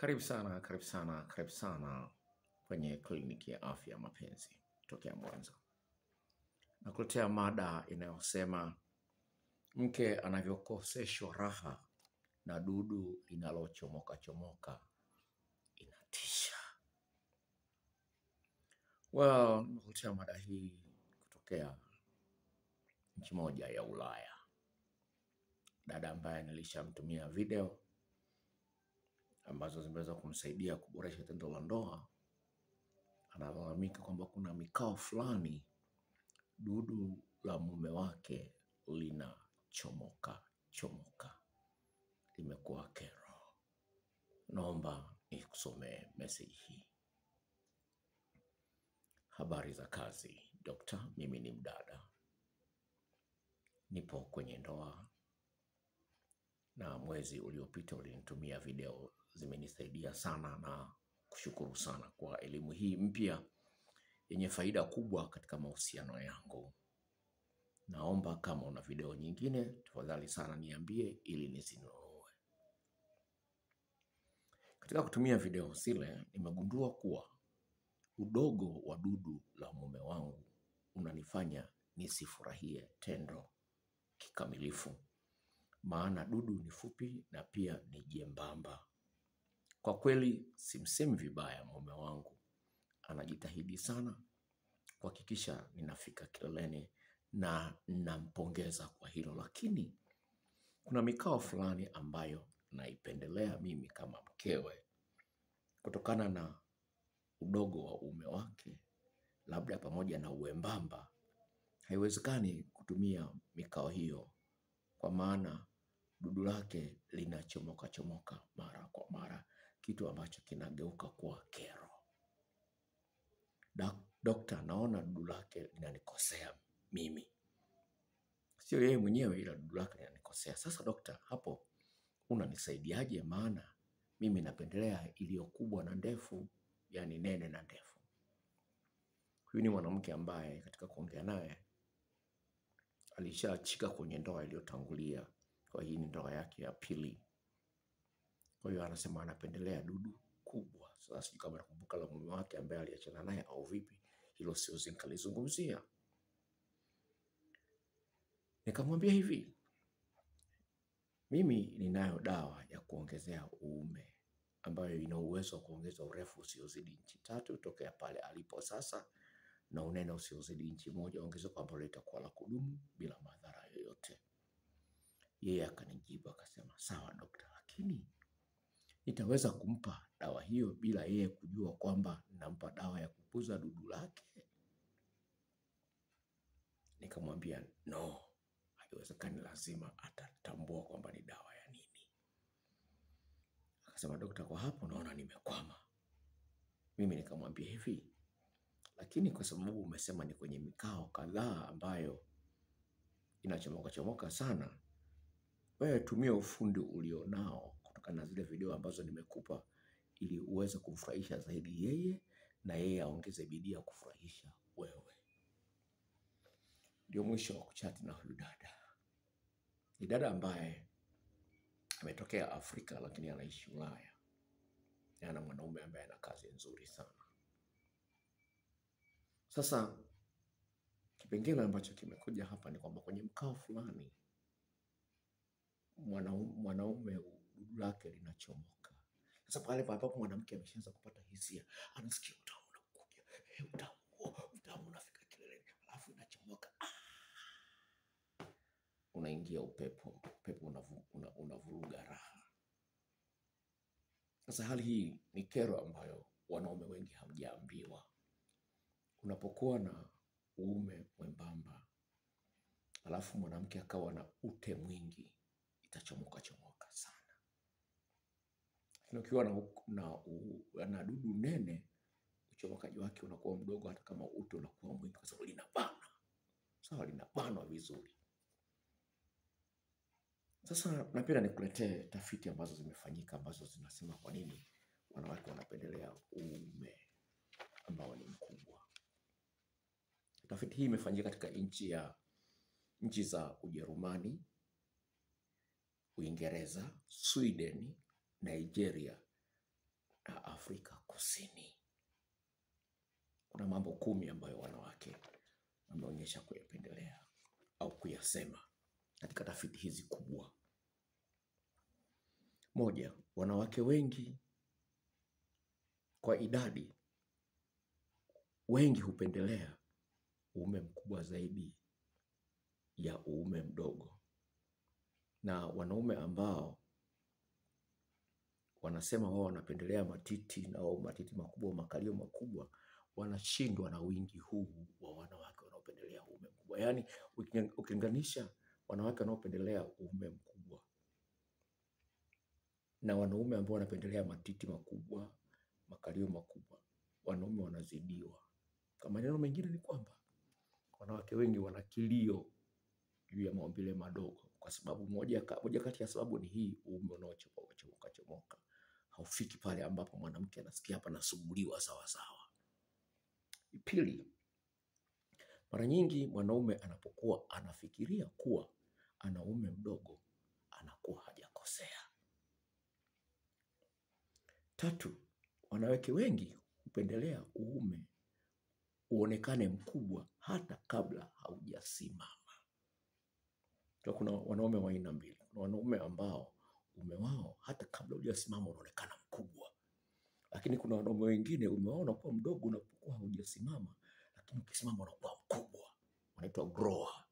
Karibu sana kwenye kliniki ya afya mapenzi tokea Mwanza. Nakuletea mada inayosema mke anavyokoseshwa raha na dudu linalochomoka inatisha. Nakuletea mada hii kutokea nchi moja ya Ulaya. Dada ambaye nilishamtumia video ambazo zimeweza kumsaidia kuboresha tendo la ndoa, analalamika kwamba kuna mikao fulani dudu la mume wake linachomoka. Limekuwa kero. Naomba nikusomee message hii. Habari za kazi, Dokta, mimi ni mdada. Nipo kwenye ndoa na mwezi uliopita ulinitumia video, zimenisaidia sana na kushukuru sana kwa elimu hii mpya yenye faida kubwa katika mahusiano yangu. Naomba kama una video nyingine, tafadhali sana niambie ili nizinunue. Katika kutumia video zile, nimegundua kuwa udogo wa dudu la mume wangu unanifanya nisifurahie tendo kikamilifu. Maana dudu ni fupi na pia ni jembamba. Kwa kweli simsemi vibaya mume wangu. Anajitahidi sana kuhakikisha ninafika kileleni na nampongeza kwa hilo, lakini kuna mikao fulani ambayo naipendelea mimi kama mkewe kutokana na udogo wa uume wake, labda pamoja na uembamba. Haiwezekani kutumia mikao hiyo kwa maana dudu lake linachomoka mara kwa mara, kitu ambacho kinageuka kuwa kero. Dokta, naona dudu lake linanikosea mimi. Sio yeye mwenyewe, ila dudu lake linanikosea. Sasa dokta, hapo unanisaidiaje? Maana mimi napendelea iliyo kubwa na ndefu, yani nene na ndefu. Huyu ni mwanamke ambaye katika kuongea naye alishachika kwenye ndoa iliyotangulia, kwa hii ni ndoa yake ya pili. Kwa hiyo anasema anapendelea dudu kubwa. Sasa sijui kama nakumbuka la mume wake ambaye aliachana naye au vipi, hilo siwezi nikalizungumzia. Nikamwambia hivi, mimi ninayo dawa ya kuongezea uume ambayo ina uwezo wa kuongeza urefu usiozidi inchi 3 tokea pale alipo sasa, na unene usiozidi inchi 1, ongezeko ambalo litakuwa la kudumu bila madhara yoyote. Yeye akanijibu akasema, sawa dokta, lakini nitaweza kumpa dawa hiyo bila yeye kujua kwamba nampa dawa ya kukuza dudu lake? Nikamwambia no, haiwezekani, lazima atatambua kwamba ni dawa ya nini. Akasema, dokta, kwa hapo naona nimekwama. Mimi nikamwambia hivi, lakini kwa sababu umesema ni kwenye mikao kadhaa ambayo inachomoka sana, wewe tumia ufundi ulionao kutokana na zile video ambazo nimekupa ili uweze kumfurahisha zaidi yeye na yeye aongeze bidii ya kufurahisha wewe. Ndio mwisho wa kuchati na huyu dada. Ni dada ambaye ametokea Afrika lakini anaishi Ulaya. Ana mwanaume ambaye ana kazi nzuri sana. Sasa kipengele ambacho kimekuja hapa ni kwamba kwenye mkao fulani mwanaume dudu lake linachomoka. Sasa pale ambapo mwanamke ameshaanza kupata hisia, anasikia utamu unakuja, utamu unafika kileleni, alafu inachomoka. Unaingia upepo unavuruga raha. Sasa hali hii ni kero ambayo wanaume wengi hamjaambiwa. Unapokuwa na uume mwembamba alafu mwanamke akawa na ute mwingi, itachomoka sana. Ukiwa na dudu nene, uchomokaji wake unakuwa mdogo hata kama ute unakuwa mwingi kwa sababu linabana. Sawa, linabanwa vizuri. Sasa napenda nikuletee tafiti ambazo zimefanyika ambazo zinasema kwa nini wanawake wanapendelea uume ambao ni mkubwa. Tafiti hii imefanyika katika nchi za Ujerumani, Uingereza, Sweden, Nigeria Afrika Kusini. Kuna mambo 10 ambayo wanawake wameonyesha kuyapendelea au kuyasema katika tafiti hizi kubwa. 1, wanawake wengi kwa idadi wengi hupendelea uume mkubwa zaidi ya uume mdogo, na wanaume ambao wanasema wao wanapendelea matiti au matiti makubwa, makalio makubwa, wanashindwa na wingi huu wa wanawake wanaopendelea uume mkubwa. Yaani ukilinganisha wanawake wanaopendelea uume mkubwa na wanaume ambao wanapendelea matiti makubwa, makalio makubwa, wanaume wanazidiwa. Kwa maneno mengine ni kwamba wanawake wengi wana kilio juu ya maumbile madogo, kwa sababu moja kati ya sababu ni hii, uume unaochomoka haufiki pale ambapo mwanamke anasikia hapa nasumbuliwa sawa sawa. Pili, mara nyingi mwanaume anapokuwa anafikiria kuwa ana uume mdogo anakuwa hajakosea. 3, wanawake wengi hupendelea uume uonekane mkubwa hata kabla haujasimama. Kuna wanaume wa aina mbili. Kuna wanaume ambao uume wao hata kabla hujasimama unaonekana mkubwa, lakini kuna wanaume wengine uume wao unakuwa mdogo unapokuwa haujasimama, lakini ukisimama unakuwa mkubwa, wanaitwa grower.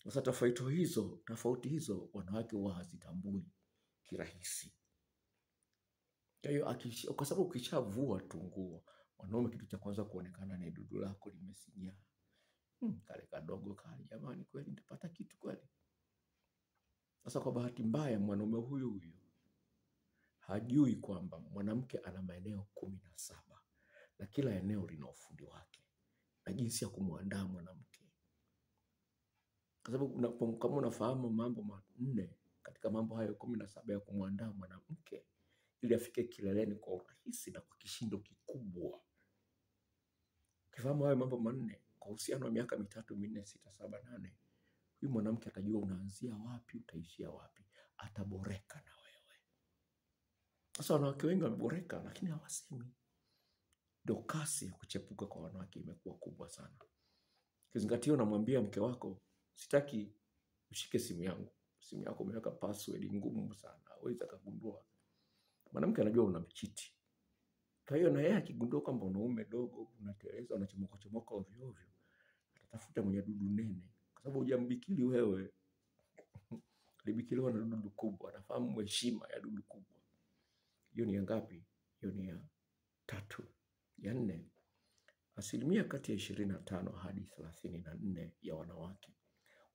Sasa tofauti hizo wanawake huwa hazitambui kirahisi. Kwa hiyo kwa sababu ukishavua tu nguo, wanaume kitu cha kwanza kuonekana ni dudu lako limesinyaa. Kale kadogo kale, jamani, kweli nitapata kitu kweli? Sasa kwa bahati mbaya mwanaume huyu hajui kwamba mwanamke ana maeneo 17 na kila eneo lina ufundi wake na jinsi ya kumwandaa mwanamke. Kwa sababu kama unafahamu mambo 4 katika mambo hayo 17 ya kumwandaa mwanamke ili afike kileleni kwa urahisi na kwa kishindo kikubwa. Ukifahamu hayo mambo 4 kwa uhusiano wa miaka 3, 4, 6, 7, 8, huyu mwanamke atajua unaanzia wapi, utaishia wapi, ataboreka na wewe. Sasa wanawake wengi wameboreka lakini hawasemi. Ndio kasi ya kuchepuka kwa wanawake imekuwa kubwa sana. Kizingatio, unamwambia mke wako sitaki ushike simu yangu. Simu yako umeweka password ngumu sana, hawezi akagundua. Mwanamke anajua unamchiti. Kwa hiyo na yeye akigundua kwamba una uume dogo, unateleza, unachomoka ovyo ovyo, atatafuta mwenye dudu nene, kwa sababu hujambikili wewe. Alibikiliwa na dudu kubwa, anafahamu heshima ya dudu kubwa. Hiyo ni ya ngapi? Hiyo ni ya 3. Ya 4, asilimia kati ya 25 hadi 34 ya wanawake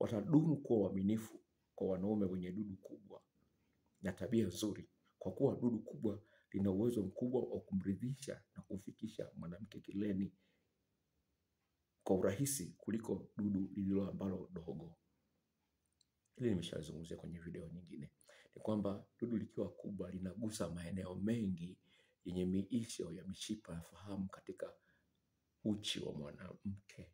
watadumu kuwa waaminifu kwa wanaume wenye dudu kubwa na tabia nzuri, kwa kuwa dudu kubwa lina uwezo mkubwa wa kumridhisha na kufikisha mwanamke kileleni kwa urahisi kuliko dudu lililo ambalo dogo. Hili nimeshazungumzia kwenye video nyingine. Ni kwamba dudu likiwa kubwa linagusa maeneo mengi yenye miisho ya mishipa ya fahamu katika uchi wa mwanamke.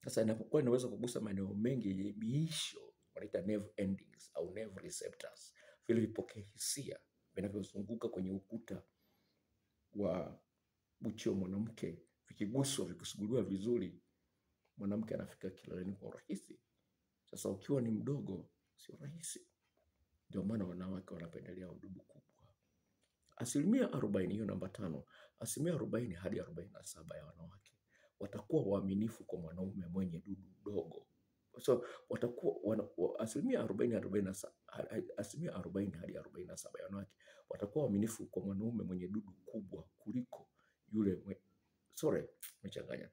Sasa inapokuwa inaweza kugusa maeneo mengi yenye miisho, wanaita nerve endings au nerve receptors, vile vipokea hisia vinavyozunguka kwenye ukuta wa uchi wa mwanamke, vikiguswa, vikisuguliwa vizuri, mwanamke anafika kileleni kwa urahisi. Sasa ukiwa ni mdogo sio rahisi. Ndio maana wanawake wanapendelea dudu kubwa. Asilimia 40, hiyo namba 5, asilimia 40 hadi 47 ya wanawake watakuwa waaminifu kwa mwanaume mwenye dudu dogo. So watakuwa asilimia 40 hadi 47 ya wanawake watakuwa waaminifu kwa mwanaume mwenye dudu kubwa kuliko yule nimechanganya.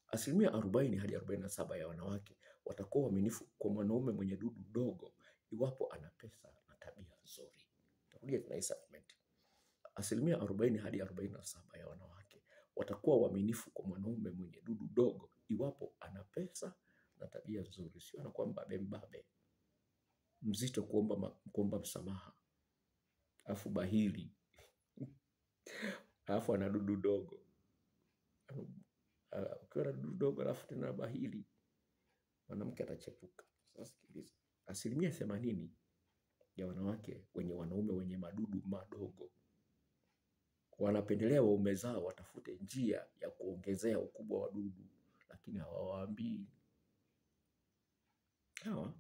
Asilimia 40 hadi 47 ya wanawake watakuwa waaminifu kwa mwanaume mwenye dudu dogo iwapo ana pesa na tabia nzuri. Tarudia tena supplement. Asilimia 40 hadi 47 ya wanawake watakuwa waaminifu kwa mwanaume mwenye dudu dogo iwapo ana pesa na tabia nzuri. Sio na kwamba mbabe mzito kuomba msamaha, afu bahili, afu ana dudu dogo. Ukiwa na dudu dogo alafu tena bahili, mwanamke atachepuka. Sasa sikiliza. Asilimia 80 ya wanawake wenye wanaume wenye madudu madogo wanapendelea waume zao watafute njia ya kuongezea ukubwa wa dudu, lakini hawawaambii. Sawa.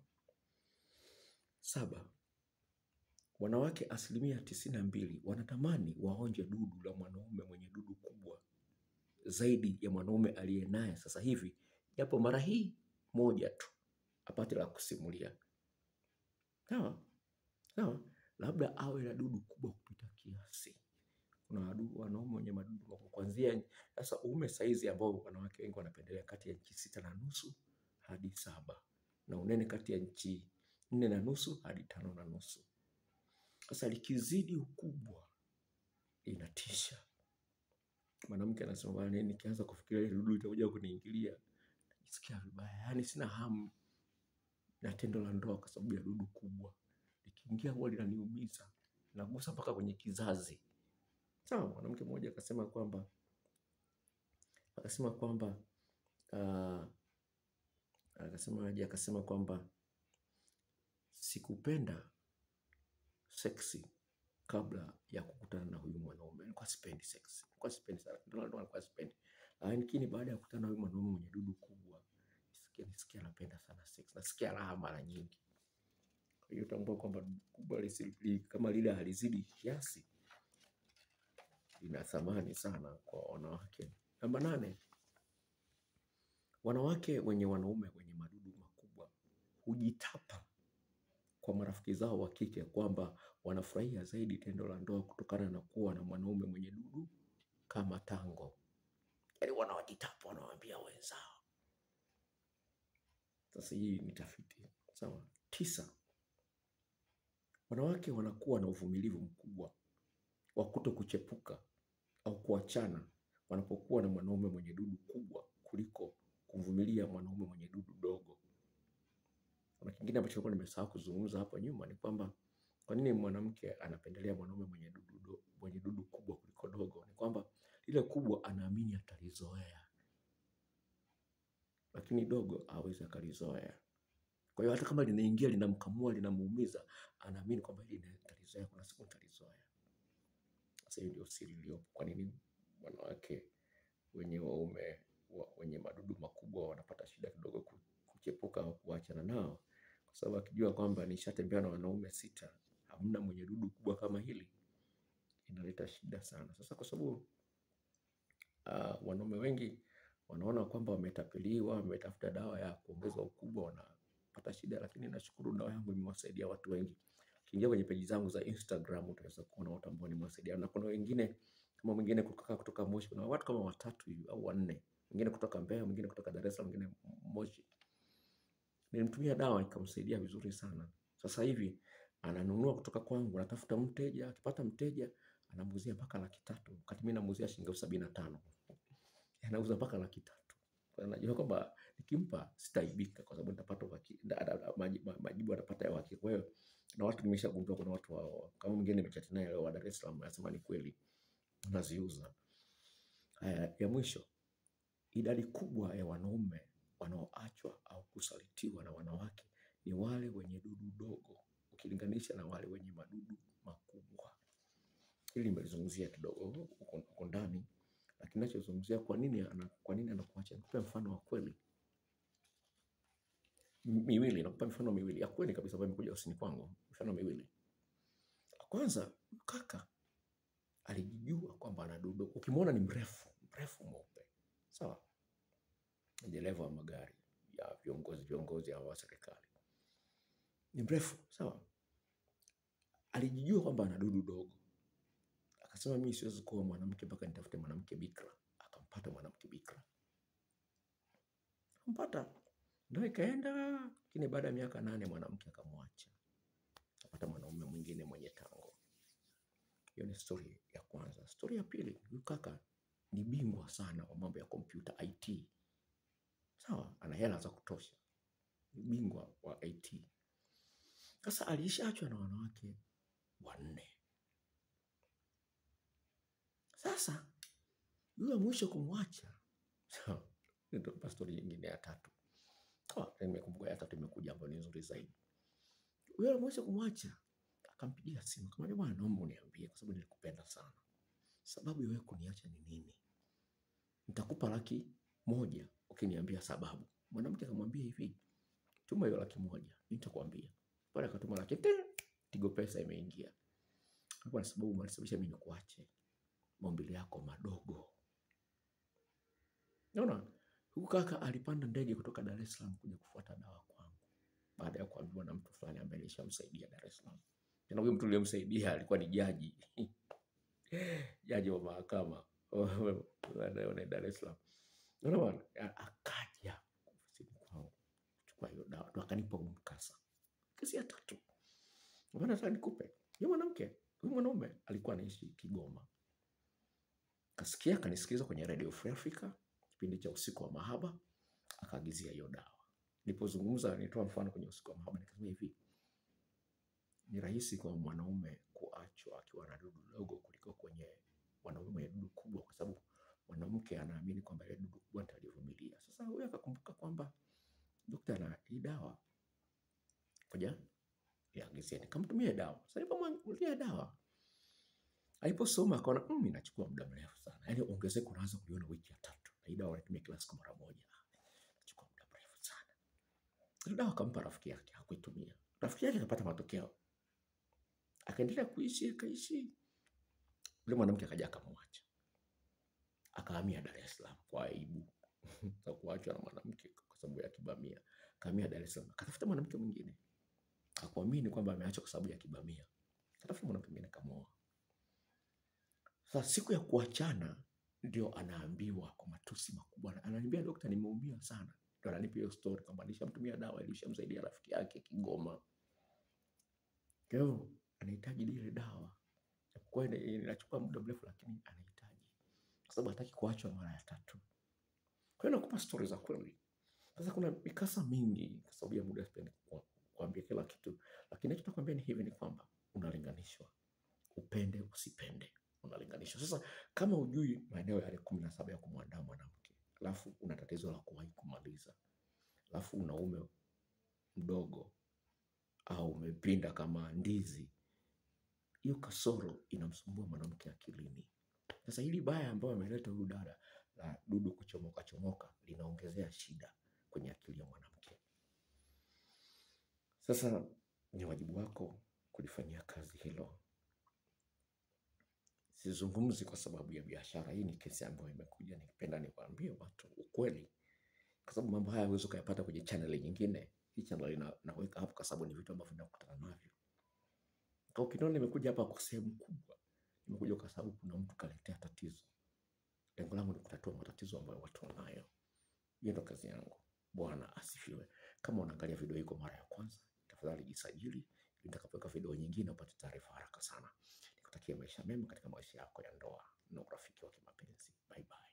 7. Wanawake 92% wanatamani waonje dudu la mwanaume mwenye dudu kubwa zaidi ya mwanaume aliye naye sasa hivi, japo mara hii moja tu apate la kusimulia. Sawa? Sawa? Labda awe na dudu kubwa kupita kiasi. Kuna wanaume wenye madudu kuanzia sasa uume saizi ambao wanawake wengi wanapendelea kati ya inchi 6.5 hadi 7, na unene kati ya inchi 4.5 hadi 5.5. Sasa likizidi ukubwa inatisha. Mwanamke anasema bwana, nikianza kufikiria ile dudu itakuja kuniingilia najisikia vibaya. Yaani sina hamu na tendo la ndoa kwa sababu ya dudu kubwa. Likiingia huwa linaniumiza. Nagusa mpaka kwenye kizazi. Sawa, mwanamke mmoja akasema kwamba akasema kwamba sikupenda seksi kabla ya kukutana na huyu mwanaume. Nilikuwa sipendi seksi. Nilikuwa sipendi sana. Nilikuwa sipendi. Lakini baada ya kukutana na huyu mwanaume mwenye dudu kubwa, nisikia napenda sana seksi. Nasikia raha mara nyingi. Kwa hiyo tambua kwamba kubwa kama lile halizidi kiasi, ina thamani sana kwa wanawake. Namba 8. Wanawake wenye wanaume wenye madudu makubwa hujitapa kwa marafiki zao wa kike kwamba wanafurahia zaidi tendo la ndoa kutokana na kuwa na mwanaume mwenye dudu kama tango. Yaani wanawajitapa, wanawaambia wenzao. Sasa hii ni tafiti. Sawa. 9. Wanawake wanakuwa na uvumilivu mkubwa wa kuto kuchepuka au kuachana wanapokuwa na mwanaume mwenye dudu kubwa kuliko kuvumilia mwanaume mwenye dudu dogo. Na kingine ambacho nilikuwa nimesahau kuzungumza hapo nyuma ni kwamba kwa nini mwanamke anapendelea mwanaume mwenye dudu kubwa kuliko dogo? Ni kwamba ile kubwa anaamini atalizoea, lakini dogo hawezi akalizoea. Kwa hiyo hata kama linaingia linamkamua, linamuumiza, anaamini kwamba hili nitalizoea, kuna siku nitalizoea. Sasa hiyo ndio siri iliyopo kwa nini wanawake wenye madudu makubwa wanapata shida kidogo kuchepuka au kuachana nao, kwa sababu akijua kwamba nishatembea na wanaume 6, hamna mwenye dudu kubwa kama hili, inaleta shida sana. Sasa kwa sababu wanaume wengi wanaona kwamba wametapeliwa, wametafuta dawa ya kuongeza ukubwa, wanapata shida, lakini nashukuru dawa yangu imewasaidia watu wengi. Ukiingia kwenye peji zangu za Instagram utaweza kuona watu ambao nimewasaidia, na kuna wengine kama mwingine kutoka Moshi, kuna watu kama 3 au 4, mwingine kutoka Mbeya, mwingine kutoka Dar es Salaam, mwingine Moshi. Nilimtumia dawa ikamsaidia vizuri sana. Sasa hivi ananunua kutoka kwangu, anatafuta mteja, akipata mteja anamuuzia mpaka 300,000, wakati mimi namuuzia shilingi 75,000. Anauza mpaka 300,000. Kwa hiyo najua kwamba nikimpa sitaibika kwa sababu nitapata majibu atapata ya uhakika. Kwa hiyo na watu nimeshagundua, kuna watu wao kama mwingine nimechat naye leo wa Dar es Salaam anasema ni kweli naziuza. Ya mwisho, idadi kubwa ya wanaume wanaoachwa au kusalitiwa na wanawake ni wale wenye dudu dogo ukilinganisha na wale wenye madudu makubwa. Hili nimelizungumzia kidogo huko ndani, lakini ninachozungumzia kwa nini anakuacha. Nikupe mfano wa kweli miwili, nakupa mifano miwili ya kweli kabisa ambayo imekuja usini kwangu. Mifano miwili. Kwanza, kaka alijijua kwamba ana dudu. Ukimwona ni mrefu mweupe. Sawa? Dereva wa magari ya viongozi wa serikali. Ni mrefu, sawa? Alijijua kwamba ana dudu dogo. Akasema mimi siwezi kuwa mwanamke mpaka nitafute mwanamke bikra. Akampata mwanamke bikra. Akampata. Ndio ikaenda, lakini baada ya miaka 8 mwanamke akamwacha. Akapata mwanaume mwingine mwenye tango. Hiyo ni story ya kwanza. Story ya pili, huyu kaka ni bingwa sana wa mambo ya computer IT. Sawa, ana hela za kutosha. Ni bingwa wa IT. Sasa alishaachwa na wanawake 4. Sasa yule mwisho kumwacha. Ndio story nyingine ya 3. Nimekumbuka ya 3 imekuja ambayo ni nzuri zaidi. Yule mwisho kumwacha akampigia simu, akamwambia bwana, naomba uniambie kwa sababu nilikupenda sana. sababu ya wewe kuniacha ni nini? Nitakupa 100,000 ukiniambia sababu. Mwanamke akamwambia hivi, tuma hiyo 100,000, nitakwambia. Pale akatuma 100,000, Tigo Pesa imeingia. Hapo ni sababu malisababisha mimi nikuache. Maumbile yako madogo. Unaona? Huyu kaka alipanda ndege kutoka Dar es Salaam kuja kufuata dawa kwangu. Baada ya kuambiwa na mtu fulani ambaye alishamsaidia Dar es Salaam. Tena huyo mtu aliyemsaidia alikuwa ni jaji. Jaji wa mahakama wa Dar es Salaam. Unaona? Akaja ofisini kwangu kuchukua hiyo dawa. Ndo akanipa mkasa. Kesi ya 3. Mbona sasa nikupe? Yule mwanamke, huyu mwanaume alikuwa anaishi Kigoma. Kasikia, kanisikiliza kwenye Radio Free Africa, kipindi cha usiku wa mahaba, akaagizia hiyo dawa. Nilipozungumza, nitoa mfano kwenye usiku wa mahaba, nikasema hivi, ni rahisi kwa mwanaume kuachwa akiwa na dudu dogo kuliko kwenye mwanaume mwenye dudu kubwa, kwa sababu mwanamke anaamini kwamba ile dudu kubwa atalivumilia. Sasa huyu akakumbuka kwamba daktari ana hii dawa. Ngoja niagizie, nikamtumia dawa. Sasa nilipomwangalia dawa, aliposoma akaona inachukua muda mrefu sana. Yaani ongezeko unaanza kuliona wiki ya 3. Na hii dawa anatumia kila siku mara moja. Inachukua muda mrefu sana. Ile dawa akampa rafiki yake, hakuitumia. Rafiki yake akapata matokeo. Akaendelea kuishi, akaishi. Yule mwanamke akaja akamwacha. Akahamia Dar es Salaam kwa aibu. Za kuachwa na mwanamke kwa sababu ya kibamia. Akahamia Dar es Salaam. Akatafuta mwanamke mwingine. Hakuamini kwamba ameachwa kwa sababu ya kibamia. Akatafuta mwanamke mwingine akamwoa. Sasa siku ya kuachana ndio anaambiwa kwa matusi makubwa. Ananiambia daktari, nimeumia sana. Ndio ananipa hiyo story kwamba alishamtumia dawa ilishamsaidia rafiki yake Kigoma. Leo anahitaji ile dawa. Kwa hiyo inachukua muda mrefu lakini anahitaji. Kwa sababu hataki kuachwa mara ya 3. Kwa hiyo nakupa story za kweli. Sasa kuna mikasa mingi kwa sababu ya muda sipendi kuambia kila kitu. Lakini ninachokwambia ni hivi, ni kwamba unalinganishwa. Upende usipende. Unalinganisha. Sasa kama hujui maeneo yale 17 ya kumwandaa mwanamke, alafu una tatizo la kuwahi kumaliza, alafu una uume mdogo au umepinda kama ndizi, hiyo kasoro inamsumbua mwanamke akilini. Sasa hili baya ambayo ameleta huyu dada la dudu kuchomoka linaongezea shida kwenye akili ya mwanamke. Sasa ni wajibu wako kulifanyia kazi hilo. Sizungumzi kwa sababu ya biashara. Hii ni kesi ambayo imekuja, nikipenda niwaambie watu ukweli. Kwa sababu mambo haya huwezi kuyapata kwenye channel nyingine. Hii channel naweka hapo kwa sababu ni vitu ambavyo ninakutana navyo. Kwa ukiniona nimekuja hapa kwa sehemu kubwa, nimekuja kwa sababu kuna mtu kaletea tatizo. Lengo langu ni kutatua matatizo ambayo watu wanayo. Hiyo ndo kazi yangu. Bwana asifiwe. Kama unaangalia video hii kwa mara ya kwanza, tafadhali jisajili. Nitakapoweka video nyingine upate taarifa haraka sana. Nikutakia maisha mema katika maisha yako ya ndoa na urafiki wa kimapenzi. Bye bye.